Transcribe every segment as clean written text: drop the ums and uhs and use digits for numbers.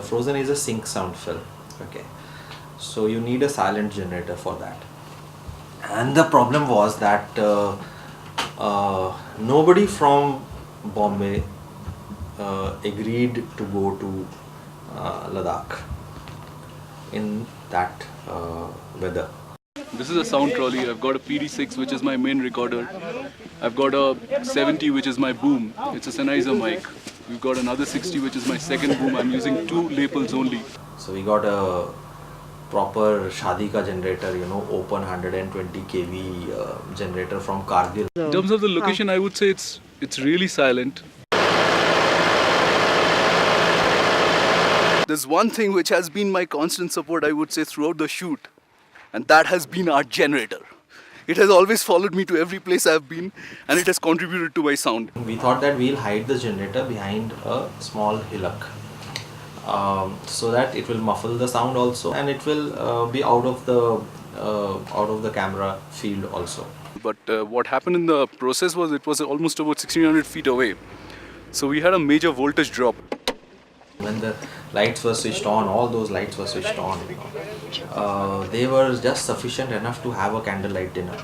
Frozen is a sync sound film. Okay, so you need a silent generator for that. And the problem was that nobody from Bombay agreed to go to Ladakh in that weather. This is a sound trolley. I've got a PD6 which is my main recorder. I've got a 70 which is my boom. It's a Sennheiser mic. We've got another 60 which is my second boom. I'm using 2 lapels only. So we got a proper Shadi ka generator, open 120 kV generator from Kargil. In terms of the location, I would say it's really silent. There's one thing which has been my constant support, I would say, throughout the shoot, and that has been our generator. It has always followed me to every place I've been, and it has contributed to my sound. We thought that we'll hide the generator behind a small hillock, so that it will muffle the sound also, and it will be out of the camera field also. But what happened in the process was it was almost about 1600 feet away. So we had a major voltage drop. When the lights were switched on, all those lights were switched on, they were just sufficient enough to have a candlelight dinner.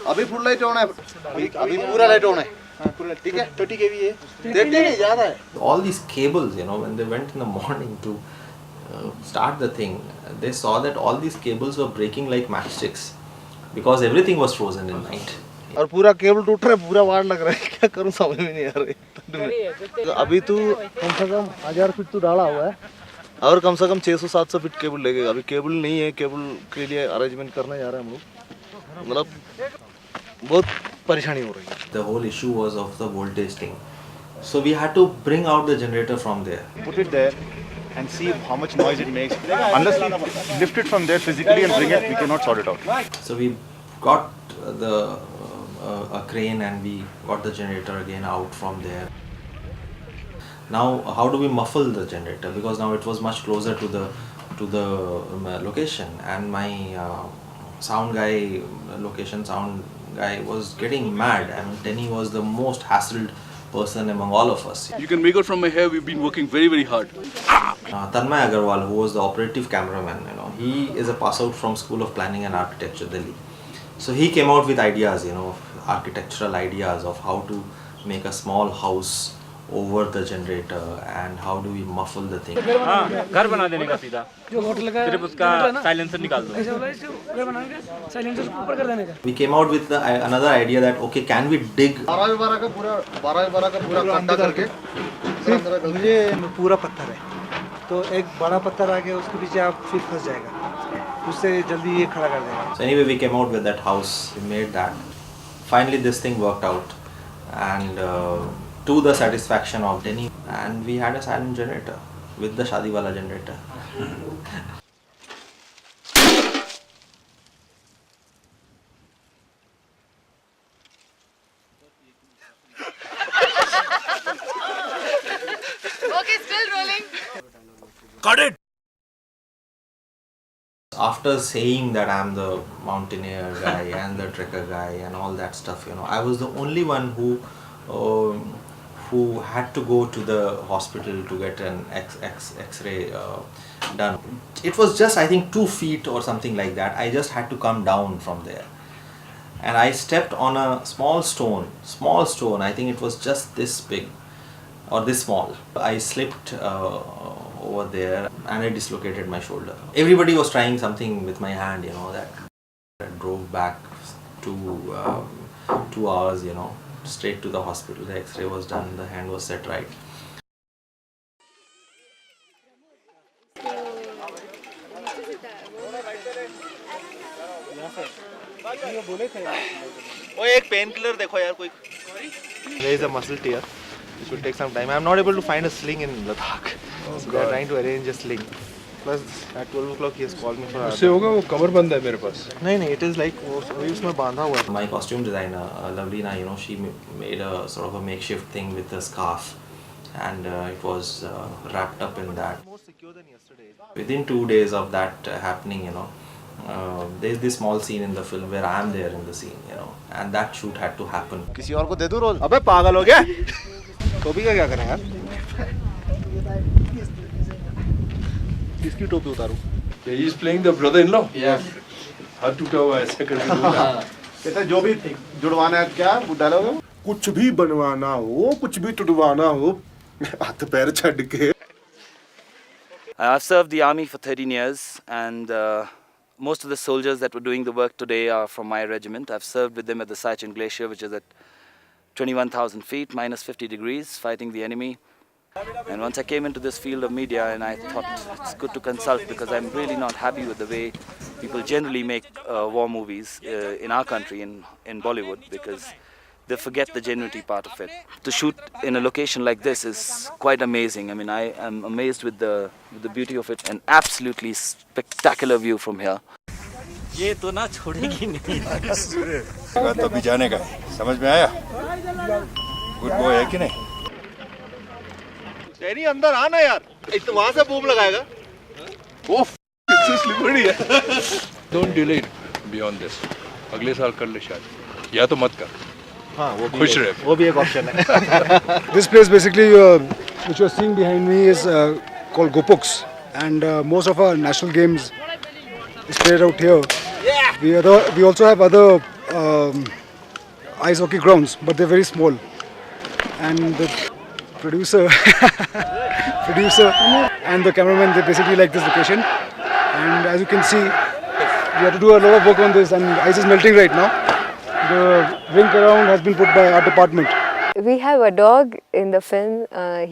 अभी full light on है, अभी पूरा light on है, ठीक है, 30 kV है, देखते नहीं ज़्यादा है. All these cables, when they went in the morning to start the thing, they saw that all these cables were breaking like matchsticks because everything was frozen in night. और पूरा केबल टूट रहा है, पूरा वार लग रहा है, क्या करूं समझ में नहीं आ रही. अभी तो कम से कम 1000 फीट तो डाला हुआ है और कम से कम 600-700 फीट केबल लगेगा. अभी केबल नहीं है, केबल के लिए अरेंजमेंट करने जा रहे हैं हम लोग. मतलब बहुत परेशानी हो रही है. The whole issue was of the voltage thing, so we had to bring out the generator from there. Put it there and see how much noise it makes. Unless we lift it from there physically and bring it, we cannot sort it out. So we got a crane and we got the generator again out from there. Now how do we muffle the generator, because now it was much closer to the location, and my sound guy, location sound guy, was getting mad. I mean, Denny was the most hassled person among all of us. You can make out from my hair, we've been working very, very hard. Tanmay Agarwal, who was the operative cameraman, he is a pass out from School of Planning and Architecture, Delhi. So he came out with ideas, architectural ideas of how to make a small house over the generator and how do we muffle the thing. हाँ, घर बना देने का सीधा सिर्फ उसका silencer निकाल दो. We came out with another idea that okay, can we dig 12 का पूरा खड्डा करके ये पूरा पत्थर है, तो एक बड़ा पत्थर आके उसके पीछे आप फिर फंस जाएगा, उससे जल्दी ये खड़ा कर देगा. So anyway, we came out with that house, we made that. Finally this thing worked out, and to the satisfaction of Denny, and we had a silent generator with the Shadi wala generator. Okay, still rolling. Got it! After saying that I'm the mountaineer guy and the trekker guy and all that stuff, I was the only one who had to go to the hospital to get an X-ray done. It was just, I think, 2 feet or something like that. I just had to come down from there. And I stepped on a small stone, I think it was just this big or this small. I slipped over there and I dislocated my shoulder. Everybody was trying something with my hand, that I drove back to 2 hours, straight to the hospital. The X-ray was done, the hand was set right. एक pain killer देखो यार कोई. There is a muscle tear. It will take some time. I am not able to find a sling in Ladakh. So we are trying to arrange a sling. Plus at 12 o'clock he has called me for. उससे होगा वो कमर बंद है मेरे पास. नहीं नहीं, it is like वो अभी उसमें बांधा हुआ है. My costume designer, Lavlina, she made a sort of a makeshift thing with a scarf, and it was wrapped up in that. More secure than yesterday. Within 2 days of that happening, there's this small scene in the film where I am there in the scene, and that shoot had to happen. किसी और को दे दूँ role. अबे पागल हो गया? टोपी का क्या करें यार? किसकी टोपी उतारूं? He is playing the brother-in-law. Yeah. हाथ टूटा हुआ है ऐसे करके बोला। कहते जो भी जुड़वाना है क्या डालोगे? कुछ भी बनवाना हो, कुछ भी तुड़वाना हो, हाथ पैर छड़ के। I've served the army for 13 years, and most of the soldiers that were doing the work today are from my regiment. I've served with them at the Saichen Glacier, which is at 21,000 feet, minus 50 degrees, fighting the enemy. And once I came into this field of media, and I thought it's good to consult because I'm really not happy with the way people generally make war movies in our country, in Bollywood, because they forget the genuinity part of it. To shoot in a location like this is quite amazing. I mean, I am amazed with the beauty of it. An absolutely spectacular view from here. ये तो ना छोड़ेगी नहीं। तो भिजाने का है, समझ में आया? गुड बॉय है कि नहीं? डैनी अंदर आना यार, इतना वहां से बूम लगाएगा। ओफ, इससे स्लिपरी है। Don't delay it beyond this. अगले साल कर ले शायद, या तो मत कर। हाँ, वो खुश रहे। वो भी एक ऑप्शन है। This place basically, which you're seeing behind me, is called Gopux, and most of our national games is played out here. We also have other ice hockey grounds, but they're very small. And the producer and the cameraman, they basically like this location. And as you can see, we have to do a lot of work on this, and ice is melting right now. The rink around has been put by our department. We have a dog in the film.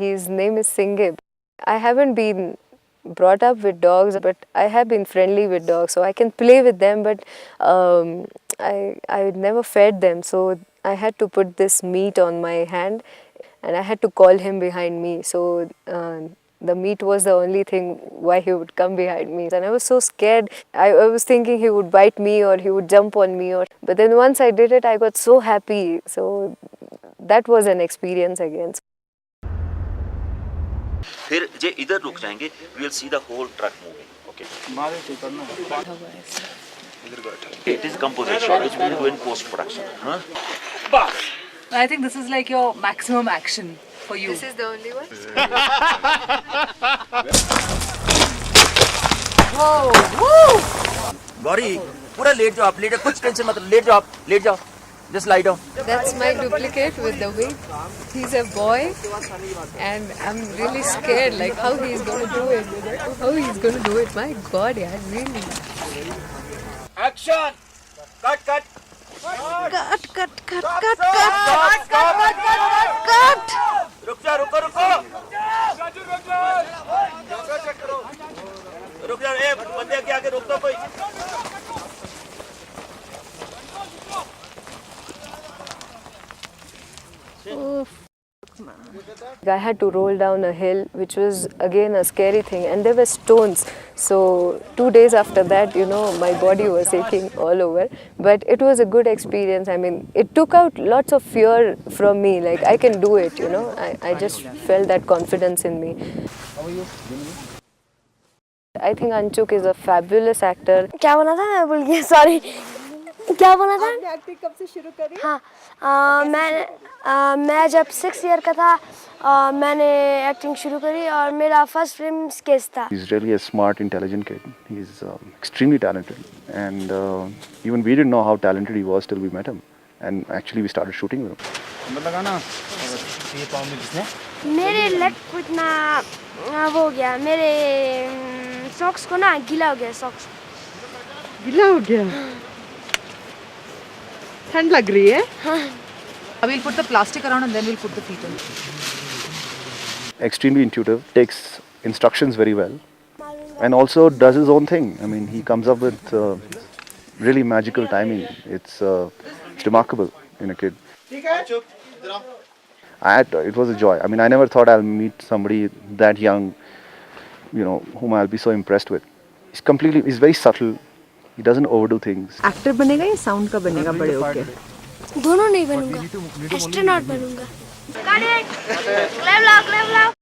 His name is Singib. I haven't been brought up with dogs, but I have been friendly with dogs, so I can play with them, but I never fed them, so I had to put this meat on my hand and I had to call him behind me, so the meat was the only thing why he would come behind me, and I was so scared. I was thinking he would bite me or he would jump on me, but then once I did it, I got so happy, so that was an experience again. फिर जे इधर रुक जाएंगे, we will see the whole truck moving. Okay. It is composite shot which we will do in post production. Huh? I think this is like your maximum action for you. This is the only one? Whoa! Woo! Gauri पूरा late जाओ आप, late कुछ tension मत, late जाओ, just lie down. That's my duplicate with the wig. He's a boy and I'm really scared like how he's going to do it. How he's going to do it. My God, yeah, really. Action! Cut! Cut! रुक जा, ए बंदे के आगे रोक दो कोई। I had to roll down a hill, which was again a scary thing, and there were stones. So 2 days after that, my body was aching all over. But it was a good experience. I mean, it took out lots of fear from me. Like I can do it. I just felt that confidence in me. How are you? I think Anchuk is a fabulous actor. क्या बोला था मैं भूल गया, sorry. क्या बोला था? आपने एक्टिंग कब से शुरू करी? हाँ, मैं जब 6 ईयर का था मैंने एक्टिंग शुरू करी और मेरा फर्स्ट फिल्म स्केच था। He's really a smart, intelligent kid. He's extremely talented, and even we didn't know how talented he was till we met him, and actually we started shooting with him. ये पाँव में किसने? मेरे leg को इतना वो हो गया, मेरे सॉक्स को ना गीला हो गया, सॉक्स गीला हो गया। ठंड लग रही है? हाँ। We'll put the plastic around and then we'll put the feet in. Extremely intuitive, takes instructions very well, and also does his own thing. I mean, he comes up with really magical timing. It's remarkable in a kid. It was a joy. I mean, I never thought I'll meet somebody that young, whom I'll be so impressed with. He's very subtle. He doesn't overdo things. Actor बनेगा या sound का बनेगा बड़े होके? दोनों नहीं बनूंगा, astronaut बनूंगा। क्लैप लाओ।